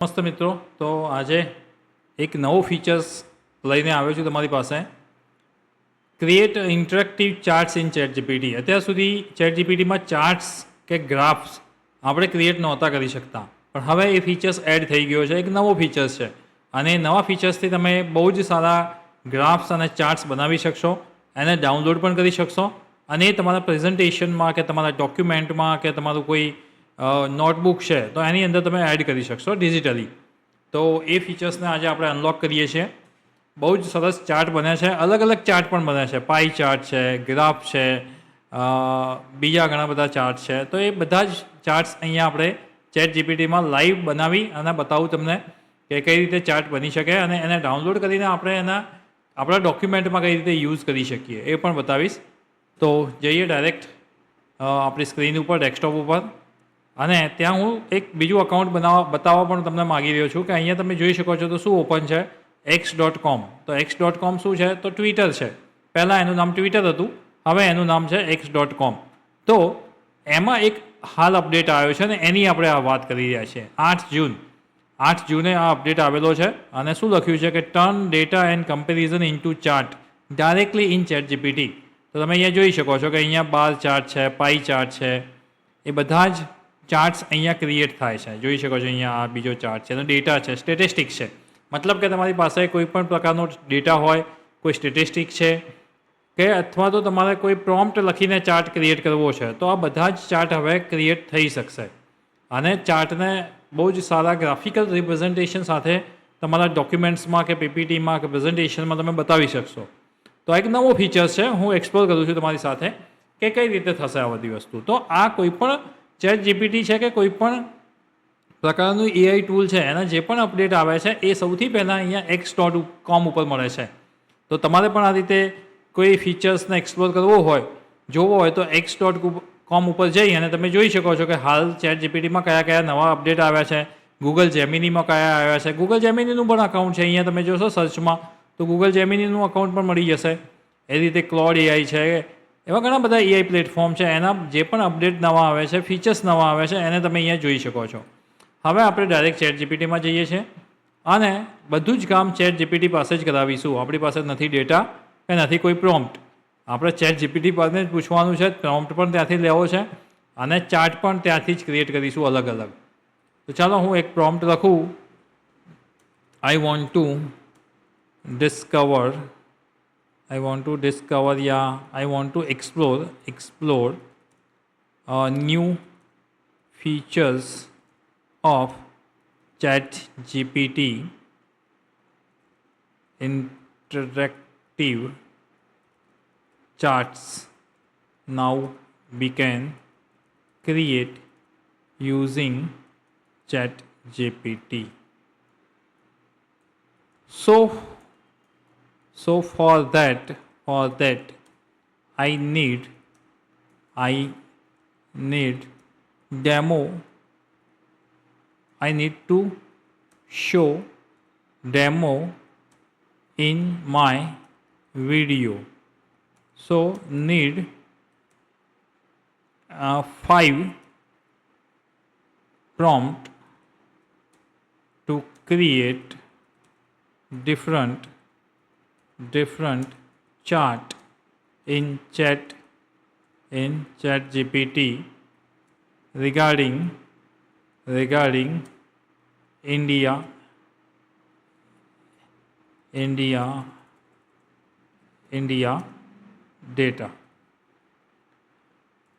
મસ્ત મિત્રો, તો આજે એક નવો ફીચર્સ લઈને આવ્યો છું તમારી પાસે. Create interactive charts in chat GPT. અત્યાર સુધી ચેટ જીપીટીમાં ચાર્ટ્સ કે ગ્રાફ્સ આપણે ક્રિએટ નહોતા કરી શકતા, પણ હવે એ ફીચર્સ એડ થઈ ગયો છે. એક નવો ફીચર્સ છે અને નવા ફીચર્સથી તમે બહુ જ સારા ગ્રાફ્સ અને ચાર્ટ્સ બનાવી શકશો, એને ડાઉનલોડ પણ કરી શકશો અને એ તમારા પ્રેઝન્ટેશનમાં કે તમારા ડોક્યુમેન્ટમાં કે તમારું કોઈ નોટબુક છે તો એની અંદર તમે એડ કરી શકશો ડિજિટલી. તો એ ફીચર્સને આજે આપણે અનલોક કરીએ છીએ. બહુ જ સરસ ચાર્ટ બન્યા છે, અલગ અલગ ચાર્ટ પણ બન્યા છે. પાઈ ચાર્ટ છે, ગ્રાફ છે, બીજા ઘણા બધા ચાર્ટ છે. તો એ બધા જ ચાર્ટ્સ અહીંયા આપણે ચેટ જીપીટીમાં લાઈવ બનાવી અને બતાવું તમને કે કઈ રીતે ચાર્ટ બની શકે અને એને ડાઉનલોડ કરીને આપણે એના આપણા ડોક્યુમેન્ટમાં કઈ રીતે યુઝ કરી શકીએ એ પણ બતાવીશ. તો જઈએ ડાયરેક્ટ આપણી સ્ક્રીન ઉપર, ડેસ્કટોપ ઉપર, અને ત્યાં હું એક બીજું અકાઉન્ટ બતાવવા પણ તમને માગી રહ્યો છું કે અહીંયા તમે જોઈ શકો છો તો શું ઓપન છે, x.com. તો x.com શું છે તો ટ્વિટર છે. પહેલાં એનું નામ ટ્વિટર હતું, હવે એનું નામ છે x.com. તો એમાં એક હાલ અપડેટ આવ્યો છે ને એની આપણે આ વાત કરી રહ્યા છીએ. 8 જૂને આ અપડેટ આવેલો છે અને શું લખ્યું છે કે turn data and comparison into chart directly in chat GPT. તો તમે અહીંયા જોઈ શકો છો કે અહીંયા બાર ચાર્ટ છે, પાઈ ચાર્ટ છે, એ બધા જ ચાર્ટ્સ અહીંયા ક્રિએટ થાય છે. જોઈ શકો છો અહીંયા આ બીજો ચાર્ટ છે, એનો ડેટા છે, સ્ટેટિસ્ટિક્સ છે. મતલબ કે તમારી પાસે કોઈ પણ પ્રકારનો ડેટા હોય, કોઈ સ્ટેટિસ્ટિક છે કે અથવા તો તમારે કોઈ પ્રોમ્પ્ટ લખીને ચાર્ટ ક્રિએટ કરવો છે તો આ બધા જ ચાર્ટ હવે ક્રિએટ થઈ શકશે અને ચાર્ટને બહુ જ સારા ગ્રાફિકલ રિપ્રેઝન્ટેશન સાથે તમારા ડોક્યુમેન્ટ્સમાં કે પીપીટીમાં કે પ્રેઝન્ટેશનમાં તમે બતાવી શકશો. તો એક નવો ફીચર્સ છે, હું એક્સપ્લોર કરું છું તમારી સાથે કે કઈ રીતે થશે આ બધી વસ્તુ. તો આ કોઈ પણ ચેટ જીપીટી છે કે કોઈ પણ પ્રકારનું એઆઈ ટૂલ છે એના જે પણ અપડેટ આવે છે એ સૌથી પહેલાં અહીંયા x.com ઉપર મળે છે. તો તમારે પણ આ રીતે કોઈ ફીચર્સને એક્સપ્લોર કરવો હોય, જોવો હોય તો x.com ઉપર જઈ અને તમે જોઈ શકો છો કે હાલ ચેટ જીપીટીમાં કયા કયા નવા અપડેટ આવ્યા છે, ગૂગલ જેમિનીમાં કયા આવ્યા છે. ગૂગલ જેમિનીનું પણ અકાઉન્ટ છે, અહીંયા તમે જોશો સર્ચમાં તો ગૂગલ જેમિનીનું અકાઉન્ટ પણ મળી જશે. એ રીતે ક્લોડ એઆઈ છે, એવા ઘણા બધા એઆઈ પ્લેટફોર્મ છે, એના જે પણ અપડેટ નવા આવે છે, ફીચર્સ નવા આવે છે એને તમે અહીંયા જોઈ શકો છો. હવે આપણે ડાયરેક્ટ ચેટ જીપીટીમાં જઈએ છીએ અને બધું જ કામ ચેટ જીપીટી પાસે જ કરાવીશું. આપણી પાસે નથી ડેટા કે નથી કોઈ પ્રોમ્પ્ટ, આપણે ચેટ જીપીટી પાસે જ પૂછવાનું છે, પ્રોમ્પ્ટ પણ ત્યાંથી લેવો છે અને ચાર્ટ પણ ત્યાંથી જ ક્રિએટ કરીશું અલગ અલગ. તો ચાલો હું એક પ્રોમ્પ્ટ લખું, I want to discover, I want to explore new features of ChatGPT interactive charts now we can create using ChatGPT. So for that I need demo. I need to show demo in my video. So need 5 prompt to create different chart in ChatGPT regarding India data.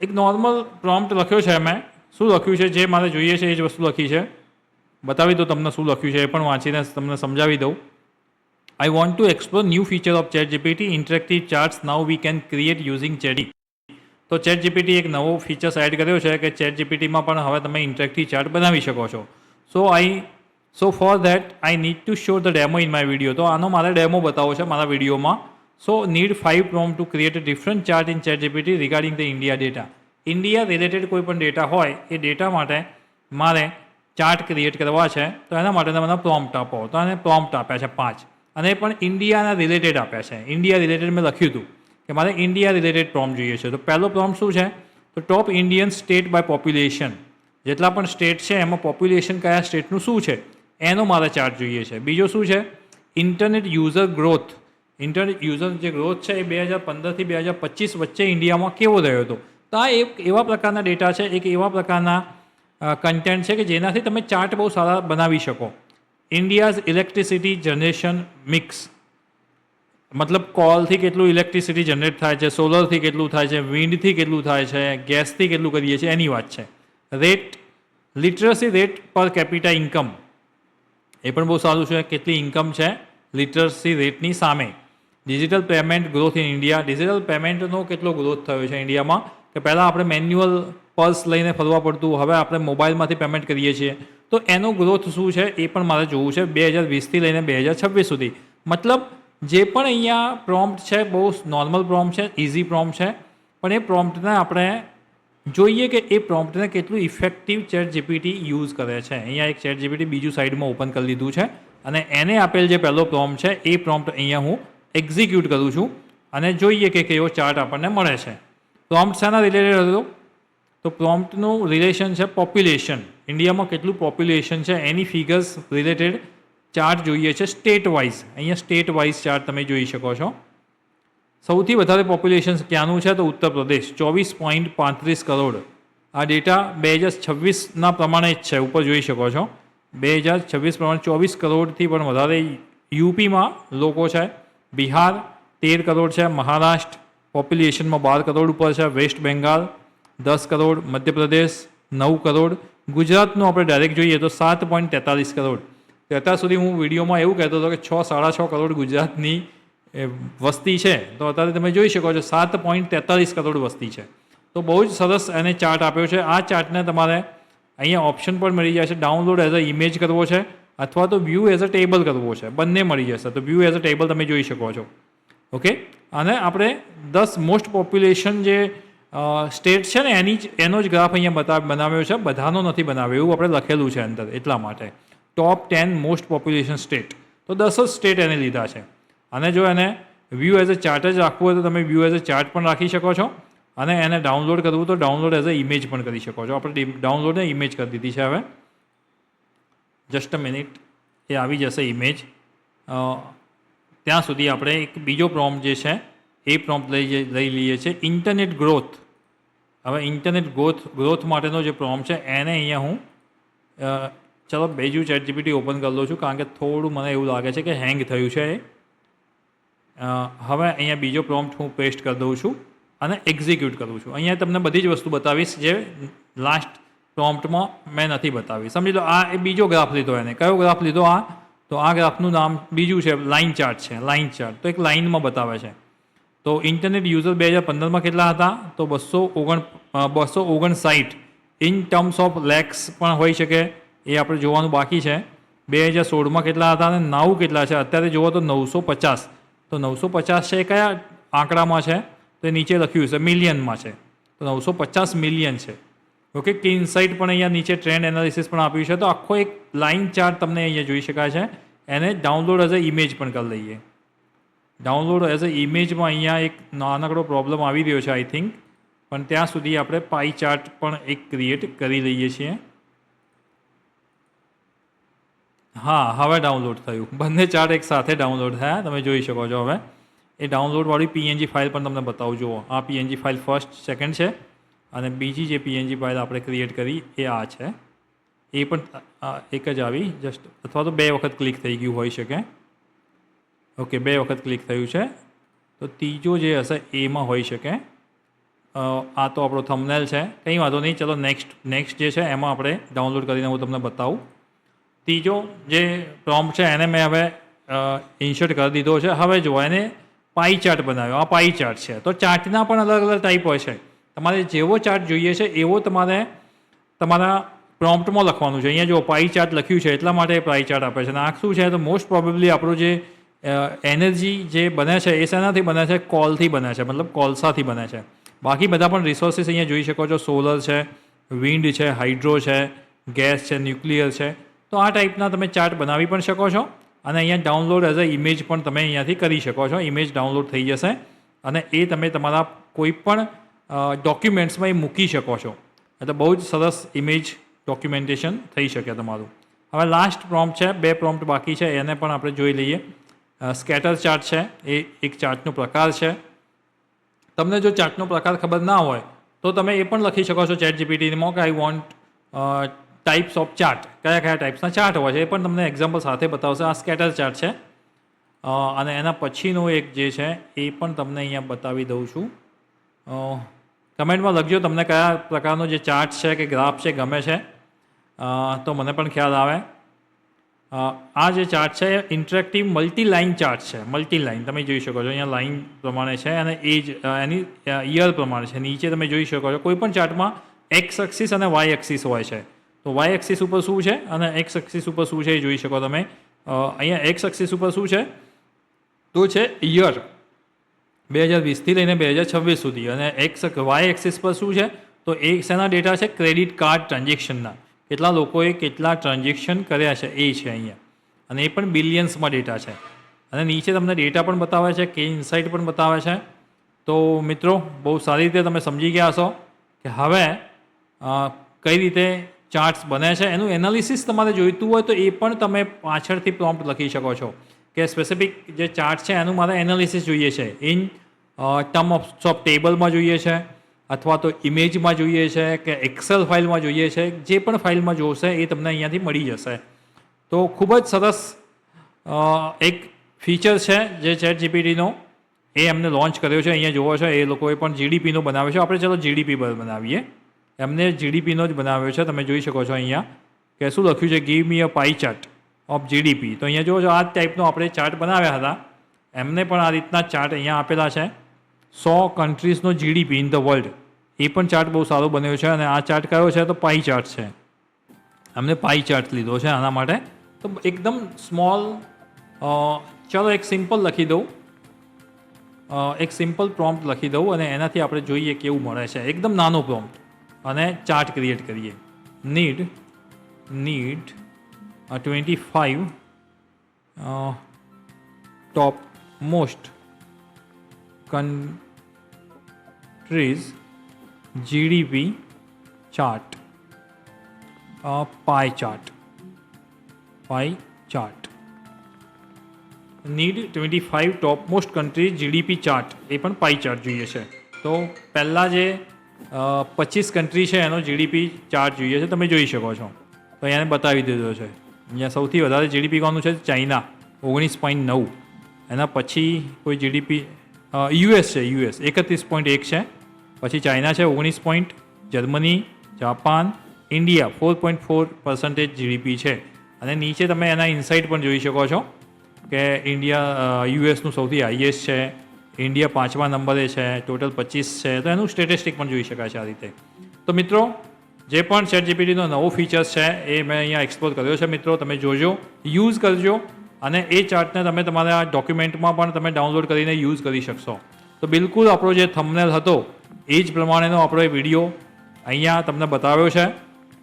એક normal prompt લખ્યો છે મેં. શું લખ્યું છે, જે મારે જોઈએ છે એ જ વસ્તુ લખી છે. બતાવી દઉં તમને શું લખ્યું છે, એ પણ વાંચીને તમને સમજાવી દઉં. I want to explore new feature of ChatGPT interactive charts now we can create using ChatGPT. તો ChatGPT એક નવો ફીચર્સ એડ કર્યો છે કે ChatGPTમાં પણ હવે તમે ઇન્ટરેક્ટિવ ચાર્ટ બનાવી શકો છો. So for that I need to show the demo in my video. તો આનો મારે ડેમો બતાવવો છે મારા વિડીયોમાં. So need 5 prompt to create a different chart in ChatGPT regarding the India data. India related કોઈ પણ ડેટા હોય એ ડેટા માટે મારે ચાર્ટ ક્રિએટ કરવા છે તો એના માટે મને પ્રોમ્પ્ટ આપો. તો એને પ્રોમ્પ્ટ આપ્યા છે 5 અને પણ ઇન્ડિયાના રિલેટેડ આપ્યા છે. ઇન્ડિયા રિલેટેડ મેં લખ્યું હતું કે મારે ઇન્ડિયા રિલેટેડ પ્રોમ્પ્ટ જોઈએ છે. તો પહેલો પ્રોમ્પ્ટ શું છે તો ટોપ ઇન્ડિયન સ્ટેટ બાય પોપ્યુલેશન. જેટલા પણ સ્ટેટ છે એમાં પોપ્યુલેશન કયા સ્ટેટનું શું છે એનો મારે ચાર્ટ જોઈએ છે. બીજો શું છે? Internet user growth. Internet user જે ગ્રોથ છે એ 2015થી 2025 વચ્ચે ઇન્ડિયામાં કેવો રહ્યો હતો. તો આ એક એવા પ્રકારના ડેટા છે, એક એવા પ્રકારના કન્ટેન્ટ છે કે જેનાથી તમે ચાર્ટ બહુ સારા બનાવી શકો. ઇન્ડિયાઝ ઇલેક્ટ્રિસિટી જનરેશન મિક્સ, મતલબ કોલથી કેટલું ઇલેક્ટ્રિસિટી જનરેટ થાય છે, સોલરથી કેટલું થાય છે, વિન્ડથી કેટલું થાય છે, ગેસથી કેટલું કરીએ છીએ એની વાત છે. Rate, literacy rate per capita income, એ પણ બહુ સારું છે. કેટલી ઇન્કમ છે લિટરસી રેટની સામે. Digital payment growth in India, digital પેમેન્ટનો કેટલો ગ્રોથ થયો છે ઇન્ડિયામાં, કે પહેલાં આપણે મેન્યુઅલ પર્સ લઈને ફરવા પડતું, હવે આપણે મોબાઈલમાંથી પેમેન્ટ કરીએ છીએ. તો એનો ગ્રોથ શું છે એ પણ મારે જોવું છે 2020થી લઈને 2026 સુધી. મતલબ જે પણ અહીંયા પ્રોમ્પ્ટ છે બહુ નોર્મલ પ્રોમ્પ્ટ છે, ઇઝી પ્રોમ્પ્ટ છે, પણ એ પ્રોમ્પ્ટને આપણે જોઈએ કે એ પ્રોમ્પ્ટને કેટલું ઇફેક્ટિવ ચેટ જીપીટી યુઝ કરે છે. અહીંયા એક ચેટ જીપીટી બીજું સાઈડમાં ઓપન કરી લીધું છે અને એને આપેલ જે પહેલો પ્રોમ્પ્ટ છે એ પ્રોમ્પ્ટ અહીંયા હું એક્ઝિક્યુટ કરું છું અને જોઈએ કે કેવો ચાર્ટ આપણને મળે છે. પ્રોમ્પ્ટ શાના રિલેટેડ હતો? તો પ્રોમ્પ્ટનું રિલેશન છે પોપ્યુલેશન. ઇન્ડિયામાં કેટલું પોપ્યુલેશન છે એની ફિગર્સ રિલેટેડ ચાર્ટ જોઈએ છે સ્ટેટ વાઇઝ. અહીંયા સ્ટેટ વાઇઝ ચાર્ટ તમે જોઈ શકો છો. સૌથી વધારે પોપ્યુલેશન ક્યાંનું છે? તો ઉત્તર પ્રદેશ, 24.35 કરોડ. આ ડેટા 2026ના પ્રમાણે જ છે, ઉપર જોઈ શકો છો. 2026 પ્રમાણે 24 કરોડથી પણ વધારે યુપીમાં લોકો છે. બિહાર 13 કરોડ છે. મહારાષ્ટ્ર પોપ્યુલેશનમાં 12 કરોડ ઉપર છે. વેસ્ટ બેંગાલ 10 કરોડ. મધ્યપ્રદેશ 9 કરોડ. ગુજરાતનું આપણે ડાયરેક્ટ જોઈએ તો 7.43 કરોડ. અત્યાર સુધી હું વિડીયોમાં એવું કહેતો હતો કે 6-6.5 કરોડ ગુજરાતની વસ્તી છે, તો અત્યારે તમે જોઈ શકો છો 7.43 કરોડ વસ્તી છે. તો બહુ જ સરસ એને ચાર્ટ આપ્યો છે. આ ચાર્ટને તમારે અહીંયા ઓપ્શન પણ મળી જાય છે, ડાઉનલોડ એઝ અ ઇમેજ કરવો છે અથવા તો વ્યૂ એઝ અ ટેબલ કરવો છે, બંને મળી જશે. તો વ્યૂ એઝ અ ટેબલ તમે જોઈ શકો છો. ઓકે, અને આપણે 10 મોસ્ટ પોપ્યુલેશન જે સ્ટેટ છે ને એનો જ ગ્રાફ અહીંયા બનાવ્યો છે, બધાનો નથી બનાવ્યો, એવું આપણે લખેલું છે અંદર, એટલા માટે. ટોપ 10 મોસ્ટ પોપ્યુલેશન સ્ટેટ, તો 10 જ સ્ટેટ એને લીધા છે. અને જો એને વ્યૂ એઝ અ ચાર્ટ જ રાખવું હોય તો તમે વ્યૂ એઝ અ ચાર્ટ પણ રાખી શકો છો, અને એને ડાઉનલોડ કરવું તો ડાઉનલોડ એઝ અ ઇમેજ પણ કરી શકો છો. આપણે ડાઉનલોડને ઇમેજ કરી દીધી છે. હવે જસ્ટ અ મિનિટ, એ આવી જશે ઇમેજ. ત્યાં સુધી આપણે એક બીજો પ્રોમ્પ્ટ જે છે એ પ્રોમ્પ્ટ લઈ લઈએ છીએ, ઇન્ટરનેટ ગ્રોથ. હવે ઇન્ટરનેટ ગ્રોથ માટેનો જે પ્રોમ્પ્ટ છે એને અહીંયા હું ચલો બીજું ચેટ જીપીટી ઓપન કરી લઉં છું, કારણ કે થોડું મને એવું લાગે છે કે હેંગ થયું છે એ. હવે અહીંયા બીજો પ્રોમ્પ્ટ હું પેસ્ટ કરી દઉં છું અને એક્ઝિક્યુટ કરું છું. અહીંયા તમને બધી જ વસ્તુ બતાવીશ જે લાસ્ટ પ્રોમ્પ્ટમાં મેં નથી બતાવી. સમજી લો આ એ બીજો ગ્રાફ લીધો, એને કયો ગ્રાફ લીધો? આ. તો આ ગ્રાફનું નામ બીજું છે, લાઇન ચાર્ટ છે. લાઇન ચાર્ટ તો એક લાઇનમાં બતાવે છે. તો ઇન્ટરનેટ યુઝર 2015માં કેટલા હતા? તો 259. ઇન ટર્મ્સ ઓફ લેક્સ પણ હોઈ શકે, એ આપણે જોવાનું બાકી છે. 2016માં કેટલા હતા અને નાઉ કેટલા છે અત્યારે જુઓ તો 950. તો 950 છે એ કયા આંકડામાં છે? તો એ નીચે લખ્યું છે મિલિયનમાં છે. તો 950 મિલિયન છે. ઓકે, કે ઇનસાઇટ પણ અહીંયા નીચે ટ્રેન્ડ એનાલિસિસ પણ આપ્યું છે. તો આખો એક લાઇન ચાર્ટ તમને અહીંયા જોઈ શકાય છે. એને ડાઉનલોડ એઝ અ ઇમેજ પણ કરી લઈએ. ડાઉનલોડ એઝ અ ઇમેજમાં અહીંયા એક નાનકડો પ્રોબ્લેમ આવી રહ્યો છે આઈ થિંક, પણ ત્યાં સુધી આપણે પાઈ ચાર્ટ પણ એક ક્રિએટ કરી લઈએ છીએ. હા, હવે ડાઉનલોડ થયું. બંને ચાર્ટ એક સાથે ડાઉનલોડ થયા, તમે જોઈ શકો છો. હવે એ ડાઉનલોડવાળી પીએનજી ફાઇલ પણ તમને બતાવું. જુઓ, આ પીએનજી ફાઇલ ફર્સ્ટ સેકન્ડ છે અને બીજી જે પીએનજી ફાઇલ આપણે ક્રિએટ કરી એ આ છે. એ પણ એક જ આવી જસ્ટ, અથવા તો 2 વખત ક્લિક થઈ ગયું હોઈ શકે. ઓકે, 2 વખત ક્લિક થયું છે. તો ત્રીજો જે હશે એમાં હોઈ શકે. આ તો આપણો થંબનેલ છે, કંઈ વાંધો નહીં. ચલો નેક્સ્ટ જે છે એમાં આપણે ડાઉનલોડ કરીને હું તમને બતાવું. ત્રીજો જે પ્રોમ્પ્ટ છે એને મેં હવે ઇન્સર્ટ કરી દીધો છે. હવે જો એને પાઈ ચાર્ટ બનાવ્યો. આ પાઈ ચાર્ટ છે. તો ચાર્ટના પણ અલગ અલગ ટાઈપ હોય છે. તમારે જેવો ચાર્ટ જોઈએ છે એવો તમારે તમારા પ્રોમ્પ્ટમાં લખવાનું છે. અહીંયા જો પાઈ ચાર્ટ લખ્યું છે એટલા માટે પાઈ ચાર્ટ આપે છે. અને આ શું છે? તો મોસ્ટ પ્રોબેબલી આપણું જે એનર્જી જે બને છે એ શેનાથી બને છે? કોલથી બને છે, મતલબ કોલસાથી બને છે. બાકી બધા પણ રિસોર્સિસ અહીંયા જોઈ શકો છો. સોલર છે, વિન્ડ છે, હાઇડ્રો છે, ગેસ છે, ન્યુક્લિયર છે. તો આ ટાઈપના તમે ચાર્ટ બનાવી પણ શકો છો. અને અહીંયા ડાઉનલોડ એઝ અ ઇમેજ પણ તમે અહીંયાથી કરી શકો છો. ઇમેજ ડાઉનલોડ થઈ જશે અને એ તમે તમારા કોઈ પણ ડોક્યુમેન્ટ્સમાં એ મૂકી શકો છો. એટલે બહુ જ સરસ ઇમેજ ડોક્યુમેન્ટેશન થઈ શકે તમારું. હવે લાસ્ટ પ્રોમ્પ્ટ છે, 2 પ્રોમ્પ્ટ બાકી છે, એને પણ આપણે જોઈ લઈએ. સ્કેટર ચાર્ટ છે, એ એક ચાર્ટનો પ્રકાર છે. તમને જો ચાર્ટનો પ્રકાર ખબર ના હોય તો તમે એ પણ લખી શકો છો ચેટ જીપીટીમાં કે I want types of chart, કયા કયા ટાઈપ્સના ચાર્ટ હોય છે એ પણ તમને એક્ઝામ્પલ સાથે બતાવશે. આ સ્કેટર ચાર્ટ છે અને એના પછીનું એક જે છે એ પણ તમને અહીંયા બતાવી દઉં છું. કમેન્ટમાં લખજો તમને કયા પ્રકારનો જે ચાર્ટ છે કે ગ્રાફ છે ગમે છે, તો મને પણ ખ્યાલ આવે. આ જે ચાર્ટ છે એ ઇન્ટરેક્ટિવ મલ્ટી લાઇન ચાર્ટ છે. મલ્ટી લાઇન તમે જોઈ શકો છો અહીંયા લાઇન પ્રમાણે છે અને એજ એની યર પ્રમાણે છે. નીચે તમે જોઈ શકો છો કોઈ પણ ચાર્ટમાં એક્સ એક્સિસ અને વાય એક્સિસ હોય છે. તો વાય એક્સિસ ઉપર શું છે અને એક્સ એક્સિસ ઉપર શું છે એ જોઈ શકો તમે. અહીંયા એક્સ એક્સિસ ઉપર શું છે તો છે યર 2020થી લઈને 2026 સુધી, અને વાય એક્સિસ પર શું છે તો એ શેના ડેટા છે, ક્રેડિટ કાર્ડ ટ્રાન્ઝેક્શનના. કેટલા લોકોએ કેટલા ટ્રાન્ઝેક્શન કર્યા છે એ છે અહીંયા, અને એ પણ બિલિયન્સમાં ડેટા છે. અને નીચે તમને ડેટા પણ બતાવે છે, કે ઇનસાઇટ પણ બતાવે છે. તો મિત્રો બહુ સારી રીતે તમે સમજી ગયા હશો કે હવે કઈ રીતે ચાર્ટ્સ બને છે. એનું એનાલિસિસ તમારે જોઈતું હોય તો એ પણ તમે પાછળથી પ્રોમ્પ્ટ લખી શકો છો કે સ્પેસિફિક જે ચાર્ટ છે એનું મારે એનાલિસિસ જોઈએ છે, ઇન ટર્મ ઓફ ટેબલમાં જોઈએ છે, અથવા તો ઇમેજમાં જોઈએ છે, કે એક્સેલ ફાઇલમાં જોઈએ છે. જે પણ ફાઇલમાં જોશે એ તમને અહીંયાથી મળી જશે. તો ખૂબ જ સરસ એક ફીચર છે જે ચેટ જીપીટીનો એ એમને લોન્ચ કર્યો છે. અહીંયા જોવો છો એ લોકોએ પણ જીડીપીનો બનાવ્યો છે. આપણે ચલો જીડીપી બનાવીએ. એમને જીડીપીનો જ બનાવ્યો છે. તમે જોઈ શકો છો અહીંયા કે શું લખ્યું છે, give me a pi chart of GDP. તો અહીંયા જોવો છો આ ટાઈપનો આપણે ચાર્ટ બનાવ્યા હતા. એમને પણ આ રીતના ચાર્ટ અહીંયા આપેલા છે. 100 કન્ટ્રીઝનો જીડીપી ઇન ધ વર્લ્ડ, એ પણ ચાર્ટ બહુ સારો બન્યો છે. અને આ ચાર્ટ કયો છે તો પાઈ ચાર્ટ છે. અમને પાઈ ચાર્ટ લીધો છે આના માટે. તો એકદમ સ્મોલ, ચલો એક સિમ્પલ લખી દઉં, એક સિમ્પલ પ્રોમ્પ્ટ લખી દઉં અને એનાથી આપણે જોઈએ કેવું મળે છે. એકદમ નાનો પ્રોમ્પ્ટ અને ચાર્ટ ક્રિએટ કરીએ. Need 25 top most countries GDP chart, pie chart. Need 25 top most countries GDP chart, એ પણ પાઈ ચાર્ટ જોઈએ છે. તો પહેલાં જે 25 કન્ટ્રી છે એનો જીડીપી ચાર્ટ જોઈએ છે. તમે જોઈ શકો છો તો અહીંયા બતાવી દીધો છે. અહીંયા સૌથી વધારે જીડીપી કોનું છે, ચાઇના 19.9. એના પછી કોઈ જીડીપી યુએસ છે, યુએસ 31.1 છે. પછી ચાઇના છે 19 જર્મની, જાપાન, ઇન્ડિયા 4.4% જીડીપી છે. અને નીચે તમે એના ઇનસાઇટ પણ જોઈ શકો છો કે ઇન્ડિયા યુએસનું સૌથી હાઈએસ્ટ છે, ઇન્ડિયા 5મા નંબરે છે, ટોટલ 25 છે. તો એનું સ્ટેટિસ્ટિક પણ જોઈ શકાય છે આ રીતે. તો મિત્રો જે પણ ચેટ જીપીટીનો નવો ફીચર્સ છે એ મેં અહીંયા એક્સપ્લોર કર્યો છે. મિત્રો તમે જોજો, યુઝ કરજો, અને એ ચાર્ટને તમે તમારા ડોક્યુમેન્ટમાં પણ તમે ડાઉનલોડ કરીને યુઝ કરી શકશો. તો બિલકુલ આપણો જે થંબનેલ હતો એ જ પ્રમાણેનો આપણો એ વિડીયો અહીંયા તમને બતાવ્યો છે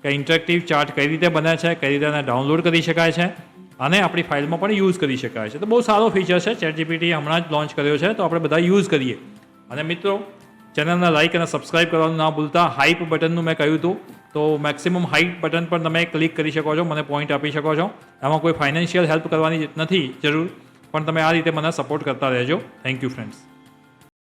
કે ઇન્ટરેક્ટિવ ચાર્ટ કઈ રીતે બને છે, કઈ રીતે એને ડાઉનલોડ કરી શકાય છે અને આપણી ફાઇલમાં પણ યુઝ કરી શકાય છે. તો બહુ સારો ફીચર છે. ચેટ જીપીટી હમણાં જ લોન્ચ કર્યો છે, તો આપણે બધા યુઝ કરીએ. અને મિત્રો ચેનલને લાઇક અને સબસ્ક્રાઇબ કરવાનું ના ભૂલતા. હાઇપ બટનનું મેં કહ્યું હતું, તો મેક્સિમમ હાઇટ બટન પર તમે ક્લિક કરી શકો છો, મને પોઈન્ટ આપી શકો છો. એમાં કોઈ ફાઇનાન્શિયલ હેલ્પ કરવાની નથી જરૂર, પણ તમે આ રીતે મને સપોર્ટ કરતા રહેજો. Thank you friends.